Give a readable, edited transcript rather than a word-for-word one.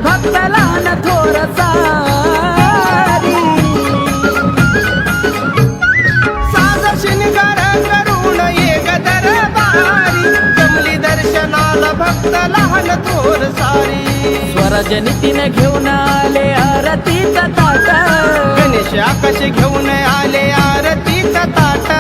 भक्त लहान थोर सारी साज शिनगार करून एक दरबारी जमली दर्शनाला भक्त लहान थोर सारी स्वरजनितीने घेऊन आले आरतीचा ताट गणेश आकाश घेऊन आले आरतीचा ताट